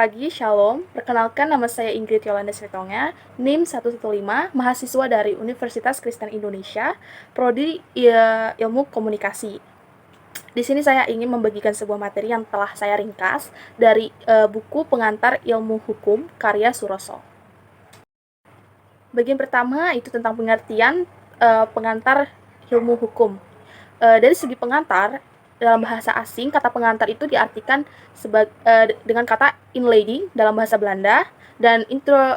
pagi, Shalom. Perkenalkan, nama saya Ingrid Yolanda Sritonga, NIM 115, mahasiswa dari Universitas Kristen Indonesia, Prodi Ilmu Komunikasi. Di sini saya ingin membagikan sebuah materi yang telah saya ringkas dari buku Pengantar Ilmu Hukum karya Suroso. Bagian pertama itu tentang pengertian pengantar ilmu hukum. Dari segi pengantar, dalam bahasa asing, kata pengantar itu diartikan dengan kata inleiding dalam bahasa Belanda dan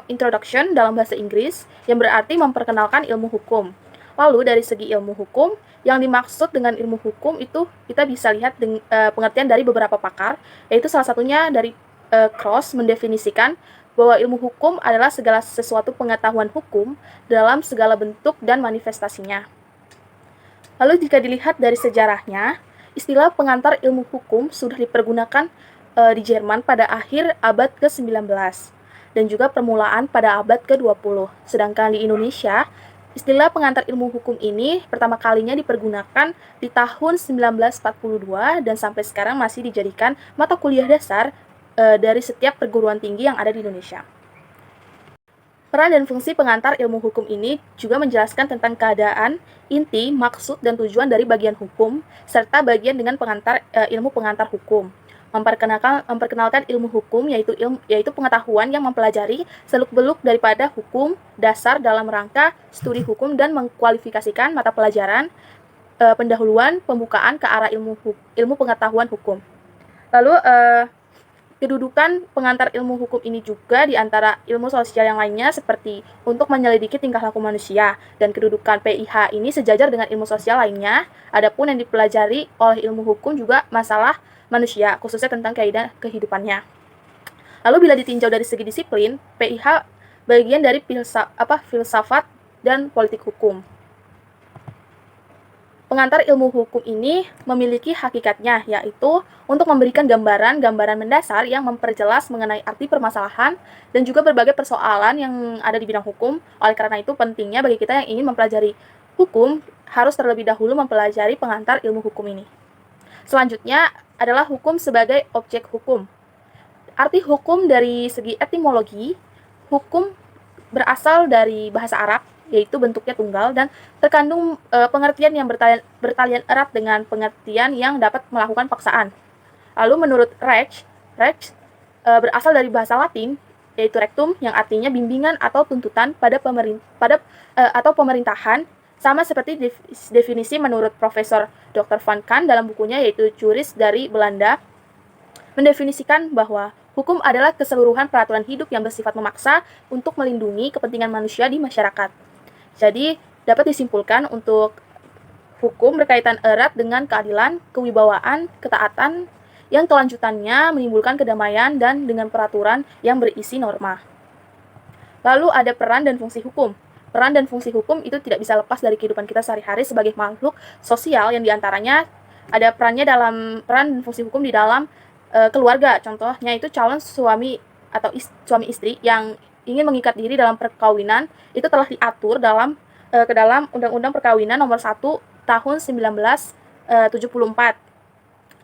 introduction dalam bahasa Inggris yang berarti memperkenalkan ilmu hukum. Lalu dari segi ilmu hukum, yang dimaksud dengan ilmu hukum itu kita bisa lihat pengertian dari beberapa pakar, yaitu salah satunya dari Cross mendefinisikan bahwa ilmu hukum adalah segala sesuatu pengetahuan hukum dalam segala bentuk dan manifestasinya. Lalu jika dilihat dari sejarahnya, istilah pengantar ilmu hukum sudah dipergunakan di Jerman pada akhir abad ke-19 dan juga permulaan pada abad ke-20. Sedangkan di Indonesia, istilah pengantar ilmu hukum ini pertama kalinya dipergunakan di tahun 1942 dan sampai sekarang masih dijadikan mata kuliah dasar dari setiap perguruan tinggi yang ada di Indonesia. Peran dan fungsi pengantar ilmu hukum ini juga menjelaskan tentang keadaan, inti, maksud, dan tujuan dari bagian hukum, serta bagian dengan ilmu pengantar hukum. Memperkenalkan ilmu hukum, yaitu pengetahuan yang mempelajari seluk-beluk daripada hukum dasar dalam rangka studi hukum dan mengkualifikasikan mata pelajaran, pendahuluan, pembukaan ke arah ilmu pengetahuan hukum. Lalu, kedudukan pengantar ilmu hukum ini juga di antara ilmu sosial yang lainnya seperti untuk menyelidiki tingkah laku manusia, dan kedudukan PIH ini sejajar dengan ilmu sosial lainnya. Adapun yang dipelajari oleh ilmu hukum juga masalah manusia, khususnya tentang kaidah kehidupannya. Lalu bila ditinjau dari segi disiplin, PIH bagian dari filsafat dan politik hukum. Pengantar ilmu hukum ini memiliki hakikatnya, yaitu untuk memberikan gambaran mendasar yang memperjelas mengenai arti permasalahan dan juga berbagai persoalan yang ada di bidang hukum. Oleh karena itu, pentingnya bagi kita yang ingin mempelajari hukum harus terlebih dahulu mempelajari pengantar ilmu hukum ini. Selanjutnya adalah hukum sebagai objek hukum. Arti hukum dari segi etimologi, hukum berasal dari bahasa Arab, yaitu bentuknya tunggal dan terkandung pengertian yang bertalian erat dengan pengertian yang dapat melakukan paksaan. Lalu menurut Recht berasal dari bahasa Latin, yaitu rectum, yang artinya bimbingan atau tuntutan pada pemerintahan, sama seperti definisi menurut Profesor Dr. Van Kan dalam bukunya, yaitu Juris dari Belanda, mendefinisikan bahwa hukum adalah keseluruhan peraturan hidup yang bersifat memaksa untuk melindungi kepentingan manusia di masyarakat. Jadi, dapat disimpulkan untuk hukum berkaitan erat dengan keadilan, kewibawaan, ketaatan, yang kelanjutannya menimbulkan kedamaian dan dengan peraturan yang berisi norma. Lalu ada peran dan fungsi hukum. Peran dan fungsi hukum itu tidak bisa lepas dari kehidupan kita sehari-hari sebagai makhluk sosial, yang diantaranya ada peran dan fungsi hukum di dalam keluarga. Contohnya itu calon suami atau suami istri yang ingin mengikat diri dalam perkawinan itu telah diatur ke dalam Undang-Undang Perkawinan Nomor 1 Tahun 1974.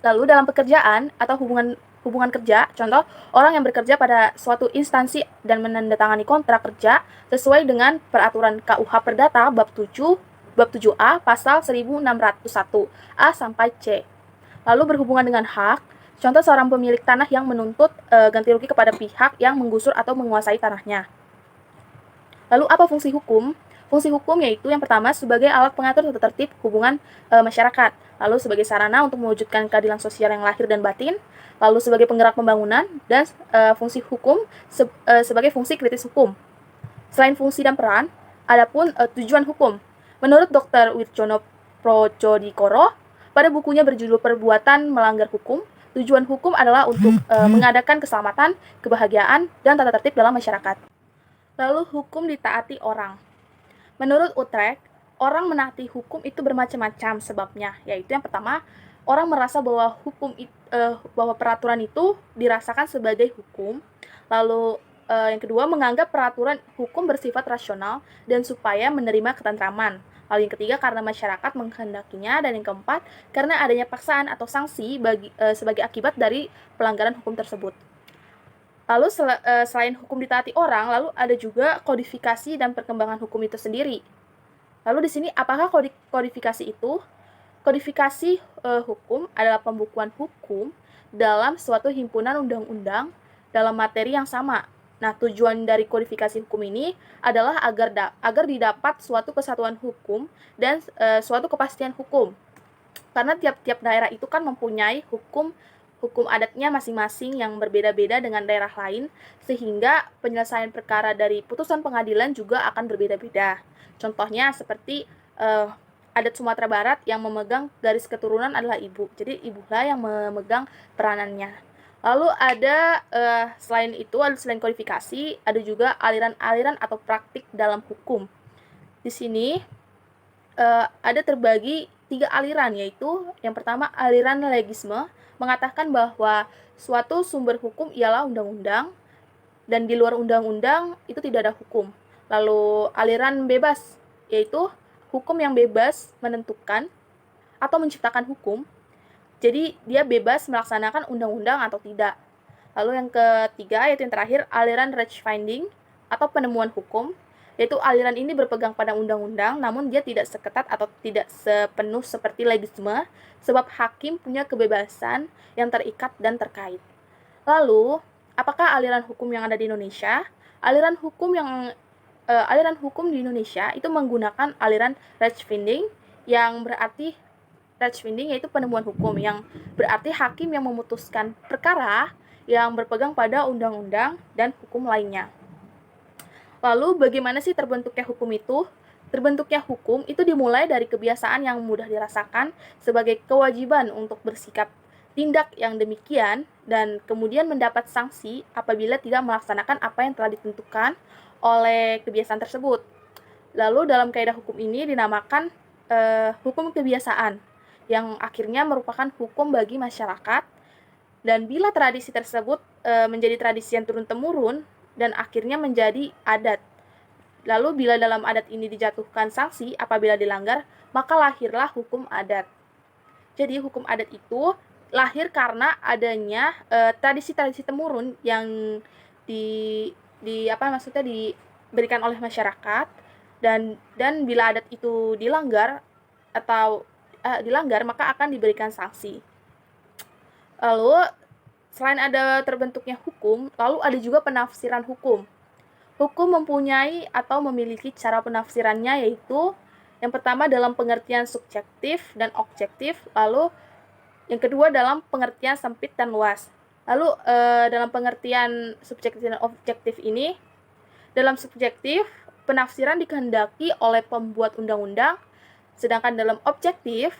Lalu dalam pekerjaan atau hubungan kerja, contoh orang yang bekerja pada suatu instansi dan menandatangani kontrak kerja sesuai dengan peraturan KUH Perdata bab 7A pasal 1601 A sampai C. Lalu berhubungan dengan hak, contoh seorang pemilik tanah yang menuntut ganti rugi kepada pihak yang menggusur atau menguasai tanahnya. Lalu apa fungsi hukum? Fungsi hukum yaitu yang pertama sebagai alat pengatur tata tertib hubungan masyarakat, lalu sebagai sarana untuk mewujudkan keadilan sosial yang lahir dan batin, lalu sebagai penggerak pembangunan, dan fungsi hukum sebagai fungsi kritis hukum. Selain fungsi dan peran, adapun tujuan hukum. Menurut Dr. Wirjono Projodikoro, pada bukunya berjudul Perbuatan Melanggar Hukum, tujuan hukum adalah untuk mengadakan keselamatan, kebahagiaan, dan tata tertib dalam masyarakat. Lalu hukum ditaati orang. Menurut Utrecht, orang menaati hukum itu bermacam-macam sebabnya, yaitu yang pertama, orang merasa bahwa bahwa peraturan itu dirasakan sebagai hukum. Lalu yang kedua, menganggap peraturan hukum bersifat rasional dan supaya menerima ketentraman. Lalu yang ketiga, karena masyarakat menghendakinya. Dan yang keempat, karena adanya paksaan atau sanksi sebagai akibat dari pelanggaran hukum tersebut. Lalu selain hukum ditaati orang, lalu ada juga kodifikasi dan perkembangan hukum itu sendiri. Lalu di sini apakah kodifikasi itu? Kodifikasi hukum adalah pembukuan hukum dalam suatu himpunan undang-undang dalam materi yang sama. Nah, tujuan dari kodifikasi hukum ini adalah agar didapat suatu kesatuan hukum dan suatu kepastian hukum. Karena tiap-tiap daerah itu kan mempunyai hukum adatnya masing-masing yang berbeda-beda dengan daerah lain, sehingga penyelesaian perkara dari putusan pengadilan juga akan berbeda-beda. Contohnya seperti adat Sumatera Barat yang memegang garis keturunan adalah ibu, jadi ibulah yang memegang peranannya. Lalu ada selain kodifikasi, ada juga aliran-aliran atau praktik dalam hukum. Di sini ada terbagi 3 aliran, yaitu yang pertama aliran legisme, mengatakan bahwa suatu sumber hukum ialah undang-undang dan di luar undang-undang itu tidak ada hukum. Lalu aliran bebas, yaitu hukum yang bebas menentukan atau menciptakan hukum. Jadi dia bebas melaksanakan undang-undang atau tidak. Lalu yang ketiga, yaitu yang terakhir, aliran Rechtsfinding atau penemuan hukum, yaitu aliran ini berpegang pada undang-undang, namun dia tidak seketat atau tidak sepenuh seperti legisme, sebab hakim punya kebebasan yang terikat dan terkait. Lalu, apakah aliran hukum yang ada di Indonesia? Aliran hukum di Indonesia itu menggunakan aliran Rechtsfinding, yang berarti Rechtsfinding yaitu penemuan hukum, yang berarti hakim yang memutuskan perkara yang berpegang pada undang-undang dan hukum lainnya. Lalu bagaimana sih terbentuknya hukum itu? Terbentuknya hukum itu dimulai dari kebiasaan yang mudah dirasakan sebagai kewajiban untuk bersikap tindak yang demikian dan kemudian mendapat sanksi apabila tidak melaksanakan apa yang telah ditentukan oleh kebiasaan tersebut. Lalu dalam kaidah hukum ini dinamakan hukum kebiasaan yang akhirnya merupakan hukum bagi masyarakat, dan bila tradisi tersebut menjadi tradisi yang turun-temurun dan akhirnya menjadi adat. Lalu bila dalam adat ini dijatuhkan sanksi apabila dilanggar, maka lahirlah hukum adat. Jadi hukum adat itu lahir karena adanya tradisi-tradisi temurun yang diberikan oleh masyarakat, dan bila adat itu dilanggar maka akan diberikan sanksi. Lalu selain ada terbentuknya hukum, lalu ada juga penafsiran hukum. Hukum mempunyai atau memiliki cara penafsirannya, yaitu yang pertama dalam pengertian subjektif dan objektif, lalu yang kedua dalam pengertian sempit dan luas. Lalu dalam pengertian subjektif dan objektif ini, dalam subjektif penafsiran dikehendaki oleh pembuat undang-undang, sedangkan dalam objektif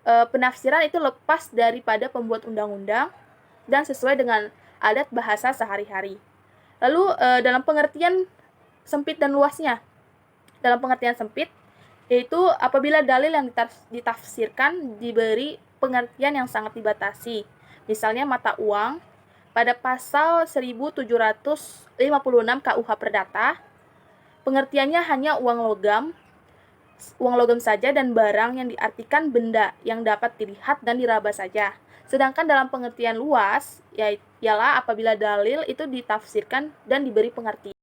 penafsiran itu lepas daripada pembuat undang-undang dan sesuai dengan adat bahasa sehari-hari. Lalu dalam pengertian sempit dan luasnya, dalam pengertian sempit yaitu apabila dalil yang ditafsirkan diberi pengertian yang sangat dibatasi. Misalnya mata uang pada pasal 1756 KUH Perdata, pengertiannya hanya uang logam saja dan barang yang diartikan benda yang dapat dilihat dan diraba saja. Sedangkan dalam pengertian luas, ialah apabila dalil itu ditafsirkan dan diberi pengertian.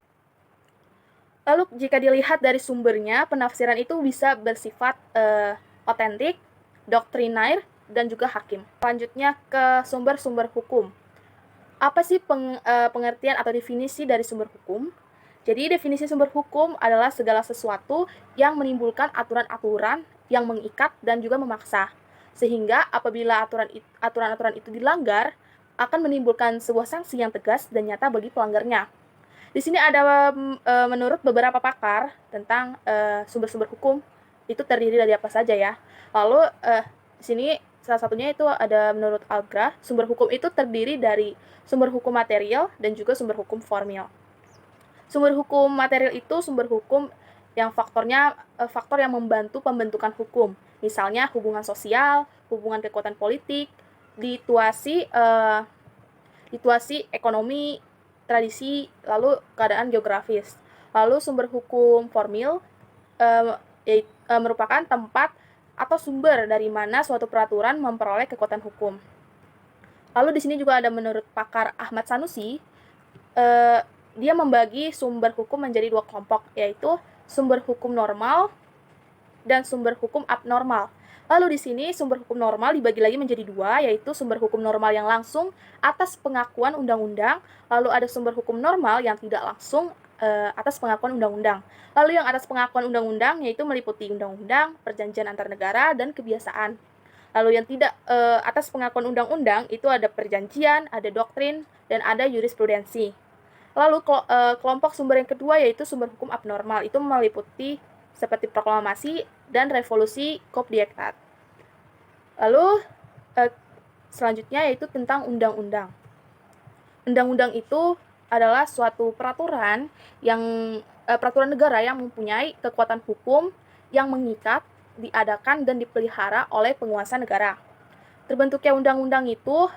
Lalu jika dilihat dari sumbernya, penafsiran itu bisa bersifat otentik, doktriner, dan juga hakim. Selanjutnya ke sumber-sumber hukum. Apa sih pengertian atau definisi dari sumber hukum? Jadi definisi sumber hukum adalah segala sesuatu yang menimbulkan aturan-aturan yang mengikat dan juga memaksa, sehingga apabila aturan-aturan itu dilanggar akan menimbulkan sebuah sanksi yang tegas dan nyata bagi pelanggarnya. Di sini ada menurut beberapa pakar tentang sumber-sumber hukum itu terdiri dari apa saja ya. Lalu di sini salah satunya itu ada menurut Algra, sumber hukum itu terdiri dari sumber hukum material dan juga sumber hukum formil. Sumber hukum material itu sumber hukum yang faktor yang membantu pembentukan hukum. Misalnya hubungan sosial, hubungan kekuatan politik, situasi ekonomi, tradisi, lalu keadaan geografis. Lalu sumber hukum formil merupakan tempat atau sumber dari mana suatu peraturan memperoleh kekuatan hukum. Lalu di sini juga ada menurut pakar Ahmad Sanusi, dia membagi sumber hukum menjadi dua kelompok, yaitu sumber hukum normal dan sumber hukum abnormal. Lalu di sini sumber hukum normal dibagi lagi menjadi dua, yaitu sumber hukum normal yang langsung atas pengakuan undang-undang, lalu ada sumber hukum normal yang tidak langsung atas pengakuan undang-undang. Lalu yang atas pengakuan undang-undang yaitu meliputi undang-undang, perjanjian antar negara, dan kebiasaan. Lalu yang tidak atas pengakuan undang-undang itu ada perjanjian, ada doktrin, dan ada jurisprudensi. Lalu kelompok sumber yang kedua yaitu sumber hukum abnormal, itu meliputi seperti proklamasi dan revolusi Kopdiekat. Lalu selanjutnya yaitu tentang undang-undang. Undang-undang itu adalah suatu peraturan negara yang mempunyai kekuatan hukum yang mengikat, diadakan dan dipelihara oleh penguasa negara. Terbentuknya undang-undang itu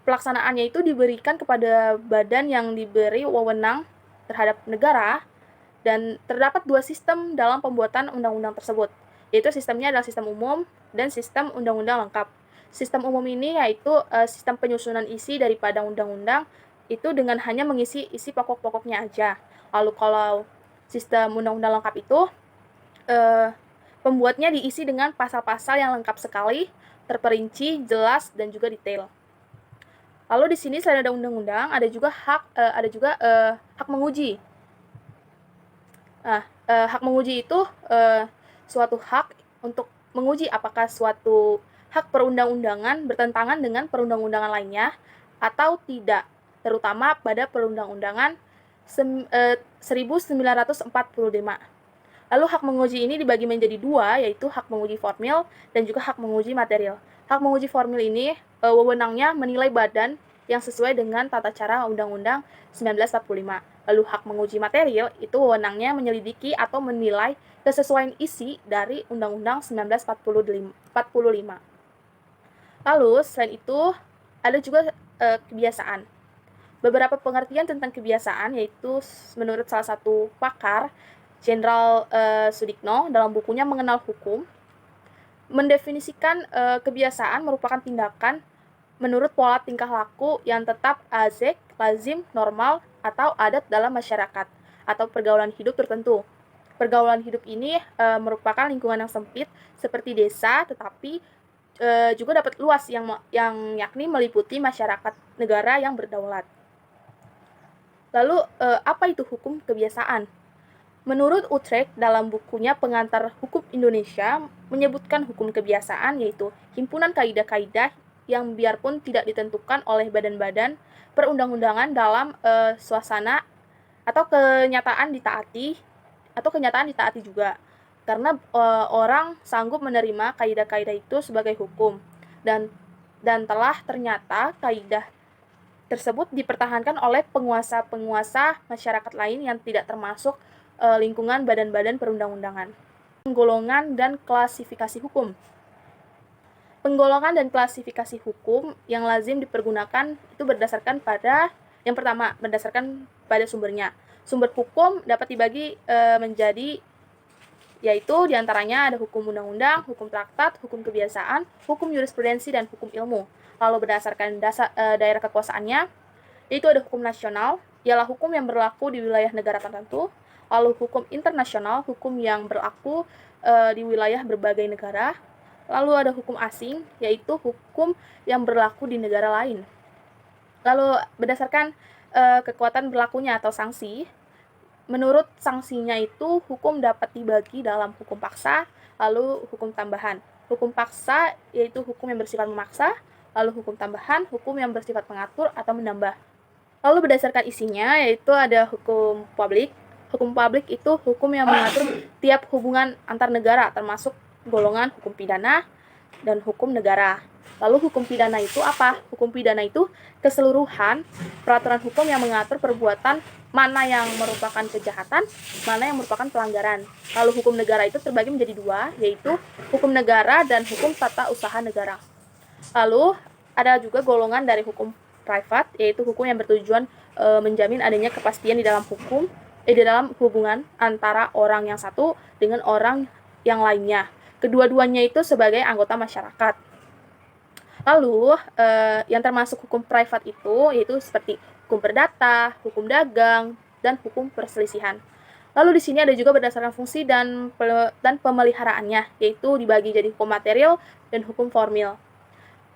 pelaksanaannya itu diberikan kepada badan yang diberi wewenang terhadap negara, dan terdapat dua sistem dalam pembuatan undang-undang tersebut, yaitu sistemnya adalah sistem umum dan sistem undang-undang lengkap. Sistem umum ini yaitu sistem penyusunan isi daripada undang-undang itu dengan hanya mengisi isi pokok-pokoknya aja. Lalu kalau sistem undang-undang lengkap itu pembuatnya diisi dengan pasal-pasal yang lengkap sekali, terperinci, jelas, dan juga detail. Lalu di sini selain ada undang-undang, ada juga hak menguji. Hak menguji itu suatu hak untuk menguji apakah suatu hak perundang-undangan bertentangan dengan perundang-undangan lainnya atau tidak, terutama pada perundang-undangan 1945. Lalu hak menguji ini dibagi menjadi dua, yaitu hak menguji formil dan juga hak menguji material. Hak menguji formil ini wewenangnya menilai badan yang sesuai dengan tata cara Undang-Undang 1945. Lalu hak menguji material itu wewenangnya menyelidiki atau menilai kesesuaian isi dari Undang-Undang 1945. Lalu selain itu ada juga kebiasaan. Beberapa pengertian tentang kebiasaan yaitu menurut salah satu pakar, Jenderal Sudikno, dalam bukunya Mengenal Hukum, mendefinisikan kebiasaan merupakan tindakan menurut pola tingkah laku yang tetap azek, lazim, normal, atau adat dalam masyarakat atau pergaulan hidup tertentu. Pergaulan hidup ini merupakan lingkungan yang sempit seperti desa, tetapi juga dapat luas yang yakni meliputi masyarakat negara yang berdaulat. Lalu apa itu hukum kebiasaan? Menurut Utrecht dalam bukunya Pengantar Hukum Indonesia menyebutkan hukum kebiasaan yaitu himpunan kaidah-kaidah yang biarpun tidak ditentukan oleh badan-badan perundang-undangan dalam suasana atau kenyataan ditaati juga, karena orang sanggup menerima kaidah-kaidah itu sebagai hukum, dan telah ternyata kaidah tersebut dipertahankan oleh penguasa-penguasa masyarakat lain yang tidak termasuk lingkungan badan-badan perundang-undangan. Penggolongan dan klasifikasi hukum. Penggolongan dan klasifikasi hukum yang lazim dipergunakan itu berdasarkan pada, yang pertama, berdasarkan pada sumbernya. Sumber hukum dapat dibagi menjadi, yaitu diantaranya ada hukum undang-undang, hukum traktat, hukum kebiasaan, hukum jurisprudensi, dan hukum ilmu. Lalu berdasarkan daerah kekuasaannya, yaitu ada hukum nasional, ialah hukum yang berlaku di wilayah negara tertentu. Lalu hukum internasional, hukum yang berlaku di wilayah berbagai negara. Lalu ada hukum asing, yaitu hukum yang berlaku di negara lain. Lalu berdasarkan kekuatan berlakunya atau sanksi, menurut sanksinya itu hukum dapat dibagi dalam hukum paksa, lalu hukum tambahan. Hukum paksa yaitu hukum yang bersifat memaksa, lalu hukum tambahan, hukum yang bersifat mengatur atau menambah. Lalu berdasarkan isinya yaitu ada hukum publik. Hukum publik itu hukum yang mengatur tiap hubungan antar negara, termasuk golongan hukum pidana dan hukum negara. Lalu hukum pidana itu apa? Hukum pidana itu keseluruhan peraturan hukum yang mengatur perbuatan mana yang merupakan kejahatan, mana yang merupakan pelanggaran. Lalu hukum negara itu terbagi menjadi dua, yaitu hukum negara dan hukum tata usaha negara. Lalu ada juga golongan dari hukum privat, yaitu hukum yang bertujuan menjamin adanya kepastian di dalam hubungan antara orang yang satu dengan orang yang lainnya. Kedua-duanya itu sebagai anggota masyarakat. Lalu yang termasuk hukum privat itu yaitu seperti hukum perdata, hukum dagang, dan hukum perselisihan. Lalu di sini ada juga berdasarkan fungsi dan pemeliharaannya, yaitu dibagi jadi hukum material dan hukum formil.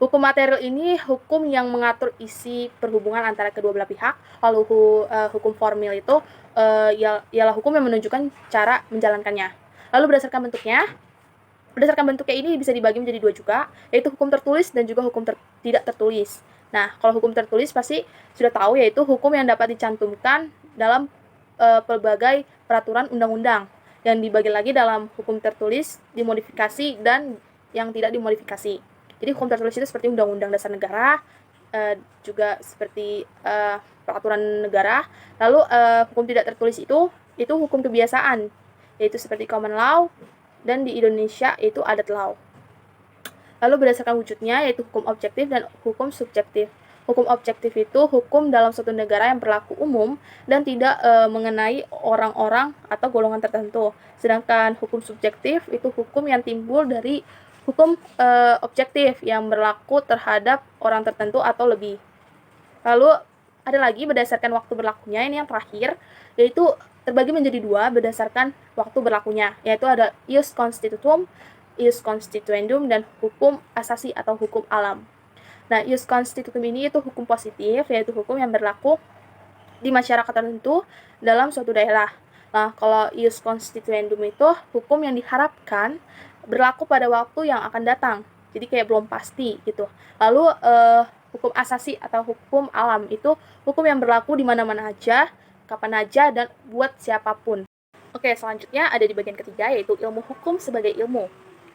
Hukum material ini hukum yang mengatur isi perhubungan antara kedua belah pihak, lalu hukum formil itu ialah hukum yang menunjukkan cara menjalankannya. Lalu berdasarkan bentuknya ini bisa dibagi menjadi dua juga, yaitu hukum tertulis dan juga hukum tidak tertulis. Nah, kalau hukum tertulis pasti sudah tahu, yaitu hukum yang dapat dicantumkan dalam pelbagai peraturan undang-undang, yang dibagi lagi dalam hukum tertulis, dimodifikasi, dan yang tidak dimodifikasi. Jadi hukum tertulis itu seperti Undang-Undang Dasar Negara, juga seperti peraturan negara. Lalu hukum tidak tertulis itu hukum kebiasaan, yaitu seperti common law, dan di Indonesia itu adat law. Lalu berdasarkan wujudnya yaitu hukum objektif dan hukum subjektif. Hukum objektif itu hukum dalam suatu negara yang berlaku umum dan tidak mengenai orang-orang atau golongan tertentu. Sedangkan hukum subjektif itu hukum yang timbul dari hukum objektif yang berlaku terhadap orang tertentu atau lebih. Lalu ada lagi berdasarkan waktu berlakunya, ini yang terakhir, yaitu terbagi menjadi dua berdasarkan waktu berlakunya, yaitu ada ius constitutum, ius constituendum, dan hukum asasi atau hukum alam. Nah, ius constitutum ini itu hukum positif, yaitu hukum yang berlaku di masyarakat tertentu dalam suatu daerah. Nah, kalau ius constituendum itu hukum yang diharapkan berlaku pada waktu yang akan datang. Jadi kayak belum pasti gitu. Lalu hukum asasi atau hukum alam itu hukum yang berlaku di mana-mana aja, kapan aja, dan buat siapapun. Oke, selanjutnya ada di bagian ketiga, yaitu ilmu hukum sebagai ilmu.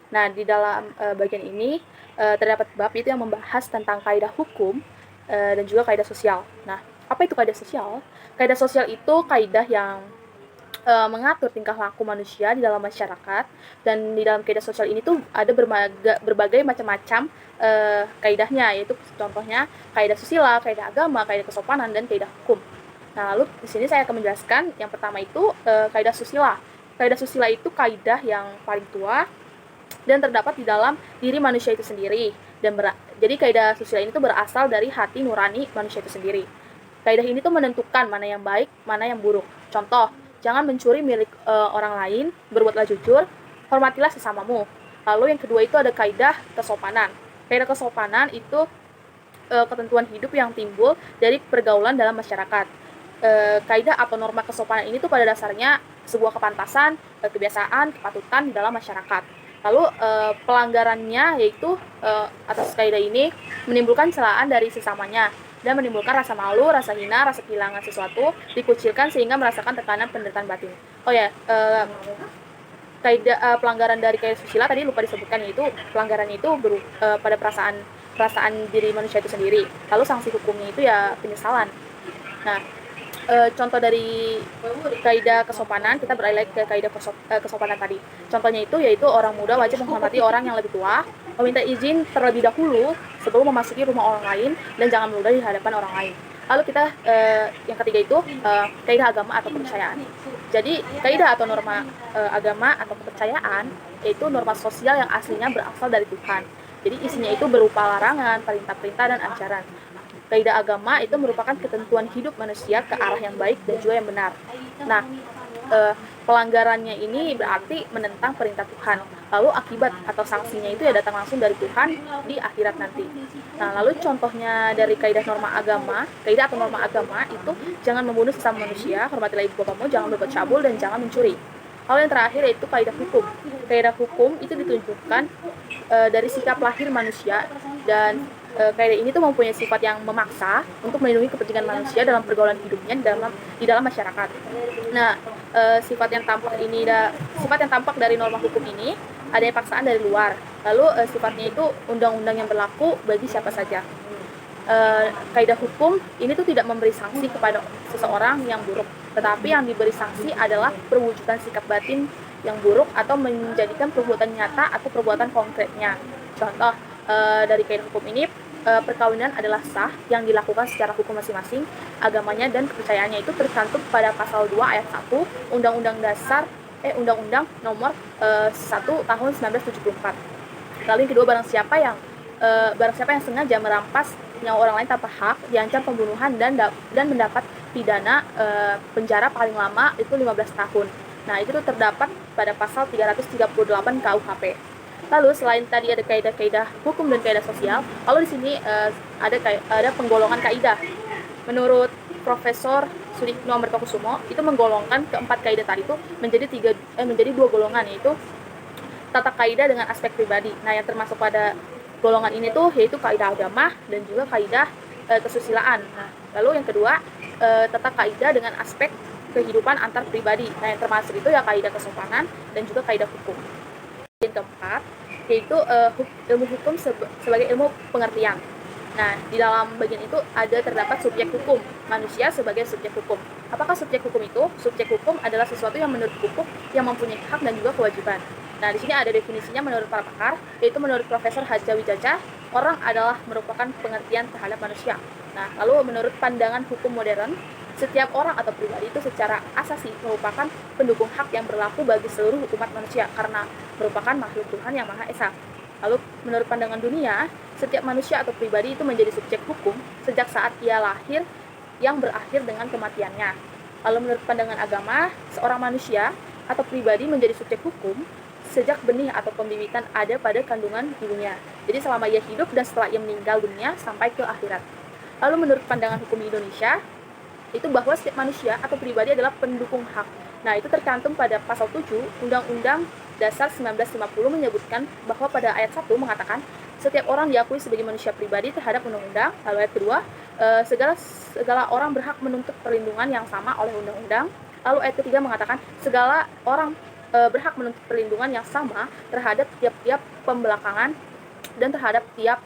Nah, di dalam bagian ini terdapat bab itu yang membahas tentang kaidah hukum dan juga kaidah sosial. Nah, apa itu kaidah sosial? Kaidah sosial itu kaidah yang mengatur tingkah laku manusia di dalam masyarakat, dan di dalam kaidah sosial ini tuh ada berbagai macam-macam kaidahnya, yaitu contohnya kaidah susila, kaidah agama, kaidah kesopanan, dan kaidah hukum. Nah, lalu di sini saya akan menjelaskan yang pertama itu kaidah susila. Kaidah susila itu kaidah yang paling tua dan terdapat di dalam diri manusia itu sendiri. Jadi kaidah susila ini tuh berasal dari hati nurani manusia itu sendiri. Kaidah ini tuh menentukan mana yang baik, mana yang buruk. Contoh, jangan mencuri milik orang lain, berbuatlah jujur, hormatilah sesamamu. Lalu yang kedua itu ada kaidah kesopanan. Kaidah kesopanan itu ketentuan hidup yang timbul dari pergaulan dalam masyarakat. Kaidah atau norma kesopanan ini tuh pada dasarnya sebuah kepantasan, kebiasaan, kepatutan di dalam masyarakat. Lalu pelanggarannya yaitu atas kaidah ini menimbulkan celaan dari sesamanya dan menimbulkan rasa malu, rasa hina, rasa kehilangan sesuatu, dikucilkan sehingga merasakan tekanan penderitaan batin. Oh ya, pelanggaran dari kaidah susila tadi lupa disebutkan, yaitu pelanggarannya itu pada perasaan diri manusia itu sendiri. Lalu sanksi hukumnya itu ya penyesalan. Nah, contoh dari kaidah kesopanan, kita beralih ke kaidah kesopanan tadi. Contohnya itu yaitu orang muda wajib menghormati orang yang lebih tua, meminta izin terlebih dahulu sebelum memasuki rumah orang lain, dan jangan meludah di hadapan orang lain. Lalu kita yang ketiga itu kaidah agama atau kepercayaan. Jadi kaidah atau norma agama atau kepercayaan yaitu norma sosial yang aslinya berasal dari Tuhan. Jadi isinya itu berupa larangan, perintah-perintah, dan ajaran. Kaidah agama itu merupakan ketentuan hidup manusia ke arah yang baik dan juga yang benar. Nah, pelanggarannya ini berarti menentang perintah Tuhan. Lalu akibat atau sanksinya itu ya datang langsung dari Tuhan di akhirat nanti. Nah, lalu contohnya dari kaidah norma agama, kaidah atau norma agama itu jangan membunuh sesama manusia, hormatilah ibu bapamu, jangan berbuat cabul, dan jangan mencuri. Lalu yang terakhir yaitu kaidah hukum. Kaidah hukum itu ditunjukkan dari sikap lahir manusia, dan kaidah ini tuh mempunyai sifat yang memaksa untuk melindungi kepentingan manusia dalam pergaulan hidupnya di dalam masyarakat. Nah, sifat yang tampak dari norma hukum ini adanya paksaan dari luar. Lalu sifatnya itu undang-undang yang berlaku bagi siapa saja. Kaidah hukum ini tuh tidak memberi sanksi kepada seseorang yang buruk, tetapi yang diberi sanksi adalah perwujudan sikap batin yang buruk atau menjadikan perbuatan nyata atau perbuatan konkretnya. Contoh dari kaidah hukum ini, perkawinan adalah sah yang dilakukan secara hukum masing-masing, agamanya dan kepercayaannya itu tercantum pada pasal 2 ayat 1 Undang-Undang Nomor 1 Tahun 1974. Lalu yang kedua, barang siapa yang barang siapa yang sengaja merampas nyawa orang lain tanpa hak diancam pembunuhan dan mendapat pidana penjara paling lama itu 15 tahun. Nah, itu tuh terdapat pada pasal 338 KUHP. Lalu selain tadi ada kaidah-kaidah hukum dan kaidah sosial, lalu di sini ada penggolongan kaidah. Menurut Profesor Sudikno Ambartokusumo itu menggolongkan keempat kaidah tadi itu menjadi dua golongan, yaitu tata kaidah dengan aspek pribadi. Nah, yang termasuk pada golongan ini tuh yaitu kaidah agama dan juga kaidah kesusilaan. Nah, lalu yang kedua tata kaidah dengan aspek kehidupan antar pribadi. Nah, yang termasuk itu ya kaidah kesopanan dan juga kaidah hukum. Yang keempat yaitu ilmu hukum sebagai ilmu pengertian. Nah, di dalam bagian itu terdapat subjek hukum, manusia sebagai subjek hukum. Apakah subjek hukum itu? Subjek hukum adalah sesuatu yang menurut hukum yang mempunyai hak dan juga kewajiban. Nah, di sini ada definisinya menurut para pakar, yaitu menurut Profesor Hadza Wijajah, orang adalah merupakan pengertian terhadap manusia. Nah, lalu menurut pandangan hukum modern, setiap orang atau pribadi itu secara asasi merupakan pendukung hak yang berlaku bagi seluruh umat manusia karena merupakan makhluk Tuhan yang Maha Esa. Lalu menurut pandangan dunia, setiap manusia atau pribadi itu menjadi subjek hukum sejak saat ia lahir yang berakhir dengan kematiannya. Lalu menurut pandangan agama, seorang manusia atau pribadi menjadi subjek hukum sejak benih atau pembibitan ada pada kandungan ibunya. Jadi selama ia hidup dan setelah ia meninggal dunia sampai ke akhirat. Lalu menurut pandangan hukum di Indonesia, itu bahwa setiap manusia atau pribadi adalah pendukung hak. Nah, itu tercantum pada pasal 7 Undang-Undang Dasar 1950 menyebutkan bahwa pada ayat 1 mengatakan setiap orang diakui sebagai manusia pribadi terhadap undang-undang. Lalu ayat kedua, segala orang berhak menuntut perlindungan yang sama oleh undang-undang. Lalu ayat ketiga mengatakan segala orang berhak menuntut perlindungan yang sama terhadap tiap-tiap pembelakangan dan terhadap tiap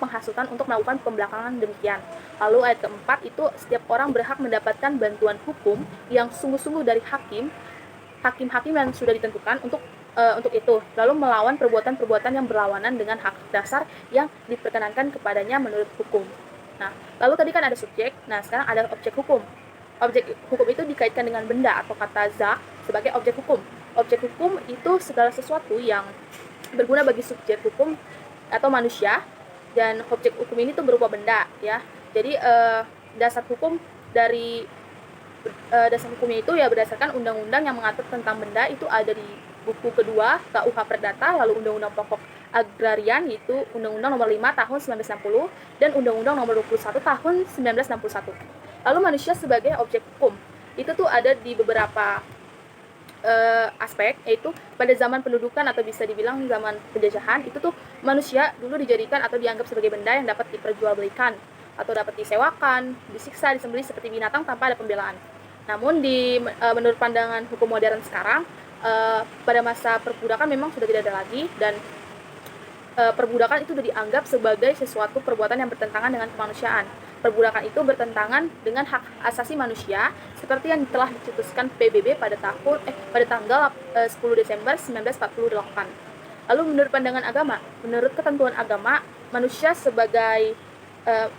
penghasutan untuk melakukan pembelakangan demikian. Lalu ayat keempat itu setiap orang berhak mendapatkan bantuan hukum yang sungguh-sungguh dari hakim-hakim yang sudah ditentukan untuk itu, lalu melawan perbuatan-perbuatan yang berlawanan dengan hak dasar yang diperkenankan kepadanya menurut hukum. Nah, lalu tadi kan ada subjek, nah sekarang ada objek hukum. Objek hukum itu dikaitkan dengan benda atau kata zat sebagai objek hukum. Objek hukum itu segala sesuatu yang berguna bagi subjek hukum atau manusia, dan objek hukum ini tuh berupa benda ya. Jadi dasar hukum dari dasar hukumnya itu ya berdasarkan undang-undang yang mengatur tentang benda itu ada di buku kedua KUH Perdata, lalu Undang-Undang Pokok Agrarian yaitu Undang-Undang Nomor 5 Tahun 1960 dan Undang-Undang Nomor 21 Tahun 1961. Lalu manusia sebagai objek hukum itu tuh ada di beberapa aspek, yaitu pada zaman pendudukan atau bisa dibilang zaman penjajahan itu tuh manusia dulu dijadikan atau dianggap sebagai benda yang dapat diperjualbelikan atau dapat disewakan, disiksa, disembelih seperti binatang tanpa ada pembelaan. Namun menurut pandangan hukum modern sekarang, pada masa perbudakan memang sudah tidak ada lagi, dan perbudakan itu sudah dianggap sebagai sesuatu perbuatan yang bertentangan dengan kemanusiaan. Perbudakan itu bertentangan dengan hak asasi manusia seperti yang telah dicetuskan PBB pada tanggal 10 Desember 1948. Lalu menurut pandangan agama, menurut ketentuan agama, manusia sebagai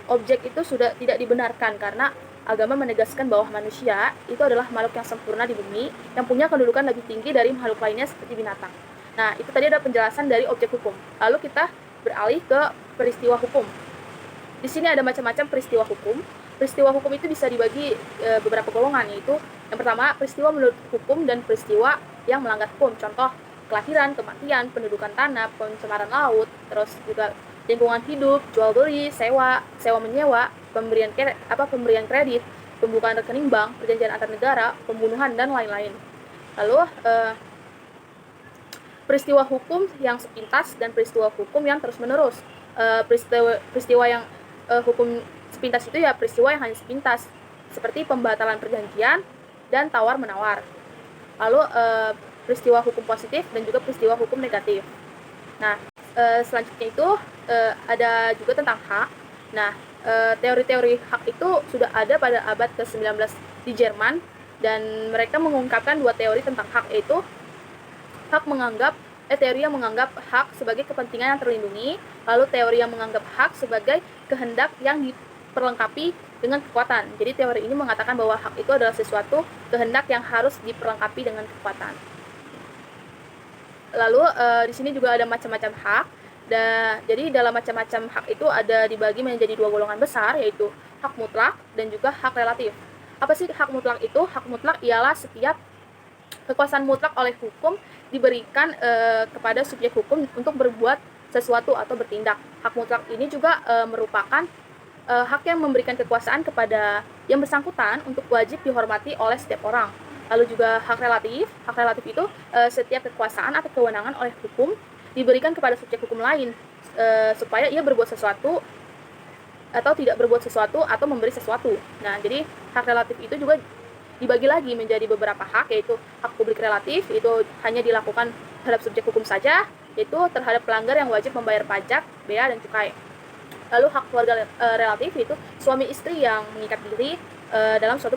objek itu sudah tidak dibenarkan karena agama menegaskan bahwa manusia itu adalah makhluk yang sempurna di bumi yang punya kedudukan lebih tinggi dari makhluk lainnya seperti binatang. Nah, itu tadi ada penjelasan dari objek hukum. Lalu kita beralih ke peristiwa hukum. Di sini ada macam-macam peristiwa hukum. Peristiwa hukum itu bisa dibagi beberapa golongan, yaitu yang pertama peristiwa menurut hukum dan peristiwa yang melanggar hukum. Contoh kelahiran, kematian, pendudukan tanah, pencemaran laut, terus juga lingkungan hidup, jual beli, sewa menyewa, pemberian kredit, pembukaan rekening bank, perjanjian antar negara, pembunuhan dan lain-lain. Lalu peristiwa hukum yang sepintas dan peristiwa hukum yang terus-menerus. Peristiwa yang hukum sepintas itu ya peristiwa yang hanya sepintas, seperti pembatalan perjanjian dan tawar-menawar. Lalu peristiwa hukum positif dan juga peristiwa hukum negatif. Nah, selanjutnya itu ada juga tentang hak. Nah, teori-teori hak itu sudah ada pada abad ke-19 di Jerman, dan mereka mengungkapkan dua teori tentang hak, yaitu teori yang menganggap hak sebagai kepentingan yang terlindungi, lalu teori yang menganggap hak sebagai kehendak yang diperlengkapi dengan kekuatan. Jadi teori ini mengatakan bahwa hak itu adalah sesuatu kehendak yang harus diperlengkapi dengan kekuatan. Lalu di sini juga ada macam-macam hak. Jadi dalam macam-macam hak itu ada dibagi menjadi dua golongan besar, yaitu hak mutlak dan juga hak relatif. Apa sih hak mutlak itu? Hak mutlak ialah setiap kekuasaan mutlak oleh hukum diberikan kepada subjek hukum untuk berbuat sesuatu atau bertindak. Hak mutlak ini juga merupakan hak yang memberikan kekuasaan kepada yang bersangkutan untuk wajib dihormati oleh setiap orang. Lalu juga hak relatif. Hak relatif itu setiap kekuasaan atau kewenangan oleh hukum diberikan kepada subjek hukum lain supaya ia berbuat sesuatu atau tidak berbuat sesuatu atau memberi sesuatu. Nah, jadi hak relatif itu juga dibagi lagi menjadi beberapa hak, yaitu hak publik relatif, itu hanya dilakukan terhadap subjek hukum saja, yaitu terhadap pelanggar yang wajib membayar pajak, bea, dan cukai. Lalu hak keluarga relatif itu suami istri yang mengikat diri dalam suatu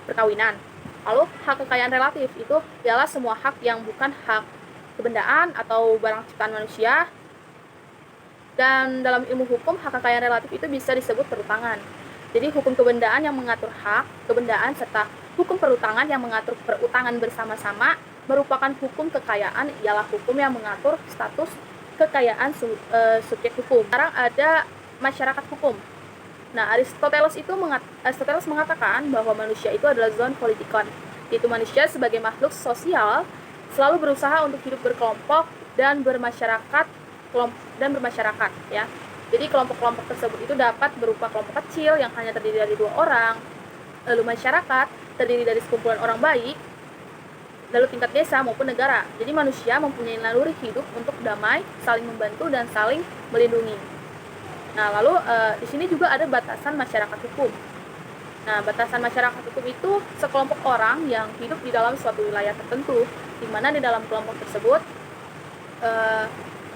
perkawinan. Lalu hak kekayaan relatif itu ialah semua hak yang bukan hak kebendaan atau barang ciptaan manusia. Dan dalam ilmu hukum, hak kekayaan relatif itu bisa disebut perutangan. Jadi hukum kebendaan yang mengatur hak kebendaan serta hukum perutangan yang mengatur perutangan bersama-sama merupakan hukum kekayaan, ialah hukum yang mengatur status kekayaan subjek hukum. Sekarang ada masyarakat hukum. Nah, Aristoteles mengatakan bahwa manusia itu adalah zoon politikon, yaitu manusia sebagai makhluk sosial selalu berusaha untuk hidup berkelompok dan bermasyarakat ya. Jadi kelompok-kelompok tersebut itu dapat berupa kelompok kecil yang hanya terdiri dari 2 orang, lalu masyarakat terdiri dari sekumpulan orang baik, lalu tingkat desa maupun negara. Jadi manusia mempunyai naluri hidup untuk damai, saling membantu dan saling melindungi. Nah, lalu di sini juga ada batasan masyarakat hukum. Nah, batasan masyarakat hukum itu sekelompok orang yang hidup di dalam suatu wilayah tertentu, di mana di dalam kelompok tersebut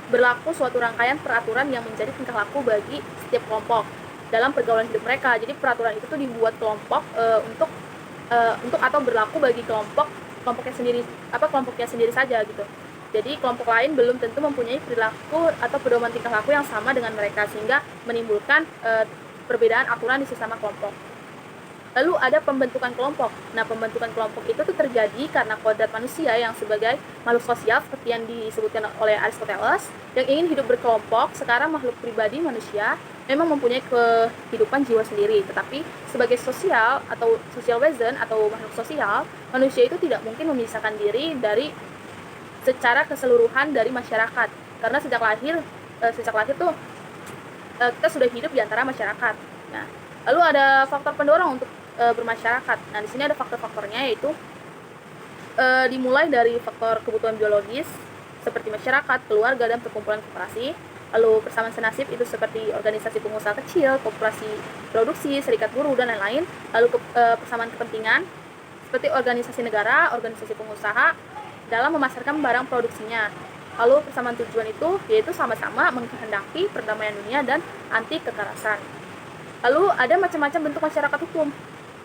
berlaku suatu rangkaian peraturan yang menjadi tingkah laku bagi setiap kelompok dalam pergaulan hidup mereka. Jadi peraturan itu tuh dibuat kelompok untuk atau berlaku bagi kelompoknya sendiri saja gitu. Jadi kelompok lain belum tentu mempunyai perilaku atau pedoman tingkah laku yang sama dengan mereka, sehingga menimbulkan perbedaan aturan di sesama kelompok. Lalu ada pembentukan kelompok. Nah, pembentukan kelompok itu tuh terjadi karena kodrat manusia yang sebagai makhluk sosial seperti yang disebutkan oleh Aristoteles yang ingin hidup berkelompok. Sekarang makhluk pribadi manusia memang mempunyai kehidupan jiwa sendiri, tetapi sebagai sosial atau social being atau makhluk sosial, manusia itu tidak mungkin memisahkan diri dari secara keseluruhan dari masyarakat, karena sejak lahir tuh kita sudah hidup di antara masyarakat. Nah, lalu ada faktor pendorong untuk bermasyarakat. Nah, di sini ada faktor-faktornya, yaitu dimulai dari faktor kebutuhan biologis seperti masyarakat, keluarga, dan perkumpulan koperasi. Lalu persamaan senasib itu seperti organisasi pengusaha kecil, koperasi produksi, serikat buruh, dan lain-lain. Lalu persamaan kepentingan seperti organisasi negara, organisasi pengusaha dalam memasarkan barang produksinya. Lalu persamaan tujuan itu yaitu sama-sama mengkehendaki perdamaian dunia dan anti kekerasan. Lalu ada macam-macam bentuk masyarakat hukum,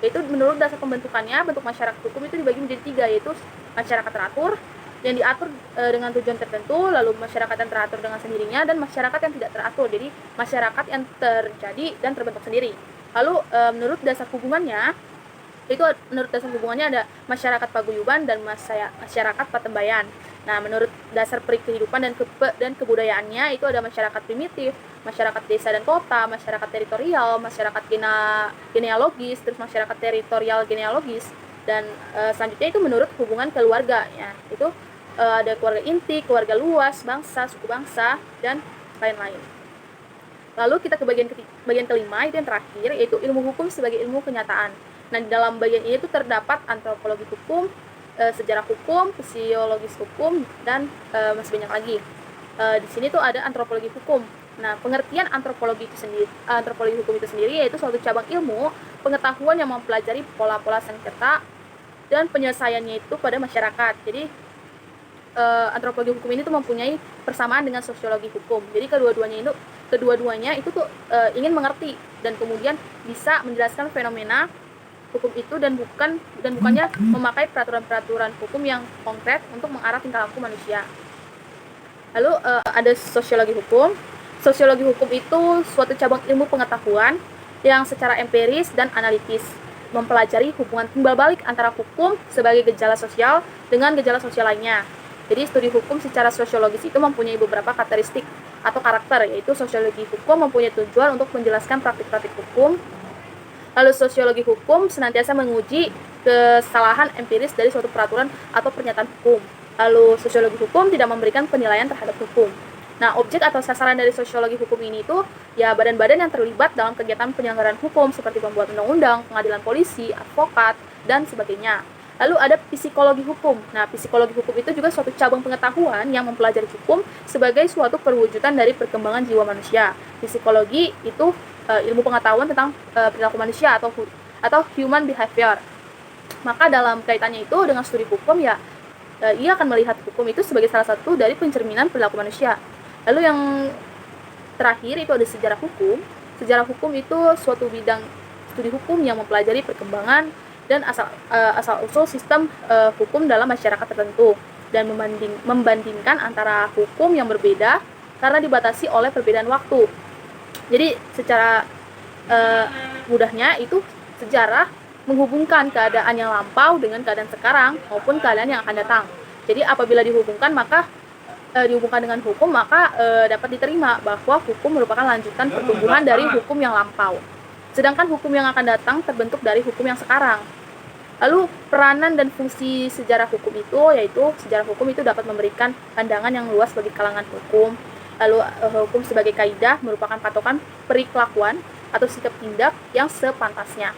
yaitu menurut dasar pembentukannya, bentuk masyarakat hukum itu dibagi menjadi 3, yaitu masyarakat teratur yang diatur dengan tujuan tertentu, lalu masyarakat yang teratur dengan sendirinya, dan masyarakat yang tidak teratur, jadi masyarakat yang terjadi dan terbentuk sendiri. Lalu menurut dasar hubungannya ada masyarakat paguyuban dan masyarakat patembayan. Nah, menurut dasar kehidupan dan kebudayaannya itu ada masyarakat primitif, masyarakat desa dan kota, masyarakat teritorial, masyarakat genealogis, terus masyarakat teritorial genealogis, dan selanjutnya itu menurut hubungan keluarga. Ya, itu ada keluarga inti, keluarga luas, bangsa, suku bangsa, dan lain-lain. Lalu kita ke bagian kelima, itu yang terakhir, yaitu ilmu hukum sebagai ilmu kenyataan. Nah, di dalam bagian ini tuh terdapat antropologi hukum, sejarah hukum, fisiologis hukum, dan masih banyak lagi. Di sini tuh ada antropologi hukum. Nah, pengertian antropologi hukum itu sendiri yaitu suatu cabang ilmu pengetahuan yang mempelajari pola-pola sengketa dan penyelesaiannya itu pada masyarakat. Jadi antropologi hukum ini tuh mempunyai persamaan dengan sosiologi hukum. Jadi keduanya itu tuh ingin mengerti dan kemudian bisa menjelaskan fenomena hukum itu dan bukannya memakai peraturan-peraturan hukum yang konkret untuk mengarah tingkah laku manusia. Lalu ada sosiologi hukum. Sosiologi hukum itu suatu cabang ilmu pengetahuan yang secara empiris dan analitis mempelajari hubungan timbal balik antara hukum sebagai gejala sosial dengan gejala sosial lainnya. Jadi studi hukum secara sosiologis itu mempunyai beberapa karakteristik atau karakter, yaitu sosiologi hukum mempunyai tujuan untuk menjelaskan praktik-praktik hukum. Lalu sosiologi hukum senantiasa menguji kesalahan empiris dari suatu peraturan atau pernyataan hukum. Lalu sosiologi hukum tidak memberikan penilaian terhadap hukum. Nah, objek atau sasaran dari sosiologi hukum ini itu ya badan-badan yang terlibat dalam kegiatan penyelenggaraan hukum seperti pembuat undang-undang, pengadilan polisi, advokat, dan sebagainya. Lalu ada psikologi hukum. Nah, psikologi hukum itu juga suatu cabang pengetahuan yang mempelajari hukum sebagai suatu perwujudan dari perkembangan jiwa manusia. Psikologi itu ilmu pengetahuan tentang perilaku manusia atau human behavior. Maka dalam kaitannya itu dengan studi hukum ya ia akan melihat hukum itu sebagai salah satu dari pencerminan perilaku manusia. Lalu yang terakhir itu ada sejarah hukum. Sejarah hukum itu suatu bidang studi hukum yang mempelajari perkembangan dan asal-usul sistem hukum dalam masyarakat tertentu dan membandingkan antara hukum yang berbeda karena dibatasi oleh perbedaan waktu. Jadi secara mudahnya itu sejarah menghubungkan keadaan yang lampau dengan keadaan sekarang maupun keadaan yang akan datang. Jadi apabila dihubungkan dengan hukum maka dapat diterima bahwa hukum merupakan lanjutan pertumbuhan dari hukum yang lampau. Sedangkan hukum yang akan datang terbentuk dari hukum yang sekarang. Lalu peranan dan fungsi sejarah hukum itu yaitu sejarah hukum itu dapat memberikan pandangan yang luas bagi kalangan hukum. Lalu hukum sebagai kaidah merupakan patokan perilakuan atau sikap tindak yang sepantasnya.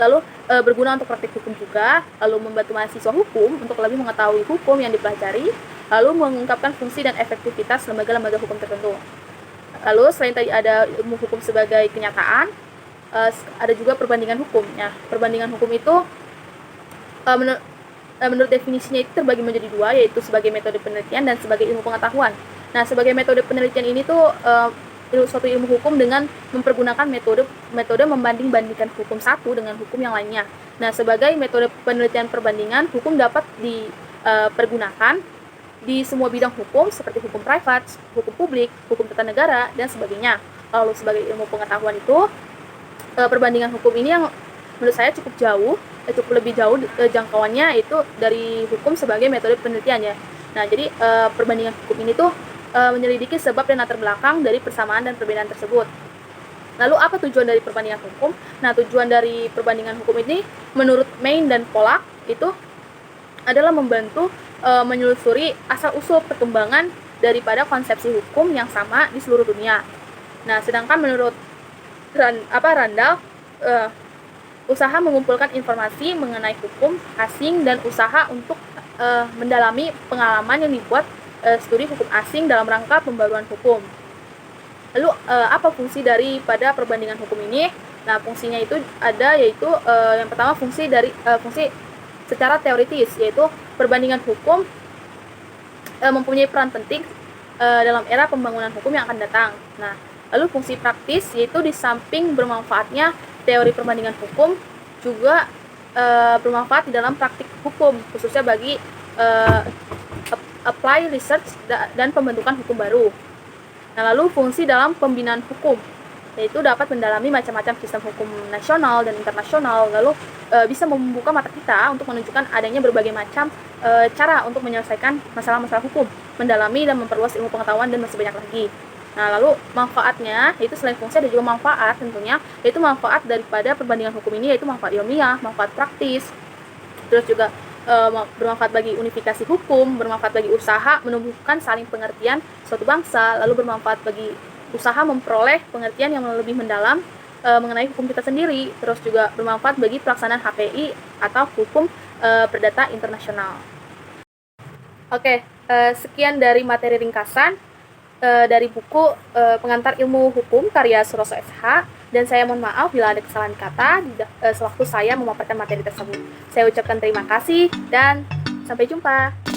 Lalu berguna untuk praktik hukum juga, lalu membantu mahasiswa hukum untuk lebih mengetahui hukum yang dipelajari, lalu mengungkapkan fungsi dan efektivitas lembaga-lembaga hukum tertentu. Lalu selain tadi ada ilmu hukum sebagai kenyataan, ada juga perbandingan hukum. Nah, perbandingan hukum itu menurut definisinya itu terbagi menjadi dua, yaitu sebagai metode penelitian dan sebagai ilmu pengetahuan. Nah, sebagai metode penelitian ini tuh suatu ilmu hukum dengan mempergunakan metode membanding-bandingkan hukum satu dengan hukum yang lainnya. Nah, sebagai metode penelitian perbandingan, hukum dapat dipergunakan di semua bidang hukum seperti hukum privat, hukum publik, hukum tata negara, dan sebagainya. Lalu sebagai ilmu pengetahuan itu, perbandingan hukum ini yang menurut saya cukup lebih jauh jangkauannya itu dari hukum sebagai metode penelitian ya. Nah, jadi perbandingan hukum ini tuh menyelidiki sebab dan latar belakang dari persamaan dan perbedaan tersebut. Lalu apa tujuan dari perbandingan hukum? Nah, tujuan dari perbandingan hukum ini menurut Main dan Pollack itu adalah membantu menelusuri asal-usul perkembangan daripada konsepsi hukum yang sama di seluruh dunia. Nah, sedangkan menurut Randall usaha mengumpulkan informasi mengenai hukum asing dan usaha untuk mendalami pengalaman yang dibuat studi hukum asing dalam rangka pembaruan hukum. Lalu apa fungsi daripada perbandingan hukum ini? Nah, fungsinya itu ada yaitu yang pertama fungsi secara teoritis, yaitu perbandingan hukum mempunyai peran penting dalam era pembangunan hukum yang akan datang. Nah, lalu fungsi praktis yaitu di samping bermanfaatnya teori perbandingan hukum juga bermanfaat di dalam praktik hukum, khususnya bagi apply research dan pembentukan hukum baru. Nah, lalu fungsi dalam pembinaan hukum yaitu dapat mendalami macam-macam sistem hukum nasional dan internasional, lalu bisa membuka mata kita untuk menunjukkan adanya berbagai macam cara untuk menyelesaikan masalah-masalah hukum, mendalami dan memperluas ilmu pengetahuan dan masih banyak lagi. Nah, lalu manfaatnya yaitu selain fungsi ada juga manfaat tentunya, yaitu manfaat daripada perbandingan hukum ini yaitu manfaat ilmiah, manfaat praktis, terus juga bermanfaat bagi unifikasi hukum, bermanfaat bagi usaha menumbuhkan saling pengertian suatu bangsa, lalu bermanfaat bagi usaha memperoleh pengertian yang lebih mendalam mengenai hukum kita sendiri, terus juga bermanfaat bagi pelaksanaan HPI atau hukum perdata internasional. Oke, sekian dari materi ringkasan dari buku Pengantar Ilmu Hukum karya Suroso SH, dan saya mohon maaf bila ada kesalahan kata sewaktu saya memaparkan materi tersebut. Saya ucapkan terima kasih dan sampai jumpa.